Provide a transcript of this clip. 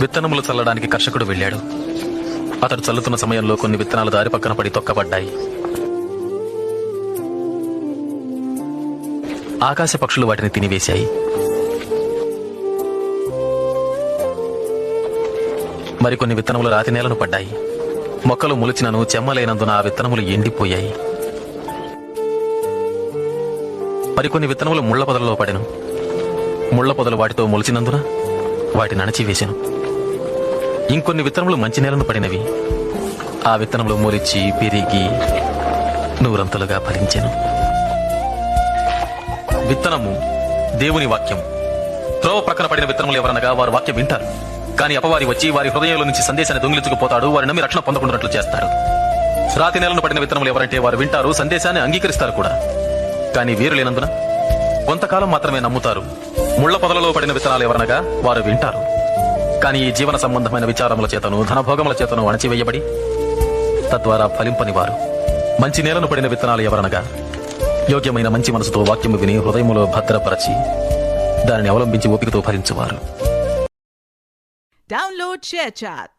విత్తనములు చల్లడానికి కర్షకుడు వెళ్ళాడు. అతడు చల్లుతున్న సమయంలో కొన్ని విత్తనాలు దారి పక్కన పడి తొక్కబడ్డాయి. ఆకాశ పక్షులు వాటిని తినివేశాయి. మరికొన్ని విత్తనములు రాతి నేలను పడ్డాయి. మొక్కలు మొలిచినను చెమ్మలైనందున ఆ విత్తనములు ఎండిపోయాయి. మరికొన్ని విత్తనములు ముళ్ల పొదలలో పడెను. ముళ్ల పొదలు వాటితో మొలిచినందున వాటిని అణచివేశాను. ఇంకొన్ని విత్తనములు మంచి నేలను పడినవి. ఆ విత్తనములు మొలిచి పెరిగి నూరంతలుగా ఫలించెను. విత్తనము దేవుని వాక్యం. త్రోవ ప్రక్కన పడిన విత్తనములు ఎవరనగా వారు వాక్యం వింటారు, కానీ అపవాది వచ్చి వారి హృదయంలో నుంచి సందేశాన్ని దొంగిలించుకుపోతాడు. వారి నమ్మి రక్షణ పొందకుండాట్లు చేస్తాడు. రాతి నేలను పడిన విత్తనములు ఎవరంటే వారు వింటారు, సందేశాన్ని అంగీకరిస్తారు కూడా, కానీ వీరు లేనందున కొంతకాలం మాత్రమే నమ్ముతారు. ముళ్ల పొదలలో పడిన విత్తనాలు ఎవరనగా వారు వింటారు, కానీ ఈ జీవన సంబంధమైన విచారముల చేతను ధనభోగముల చేతను అణచివేయబడి తద్వారా ఫలింపని వారు. మంచి నేలను పడిన విత్తనాలు ఎవరనగా యోగ్యమైన మంచి మనసుతో వాక్యము విని హృదయములో భద్రపరచి దానిని అవలంబించి ఓపికతో ఫలించువారు. Download ShareChat.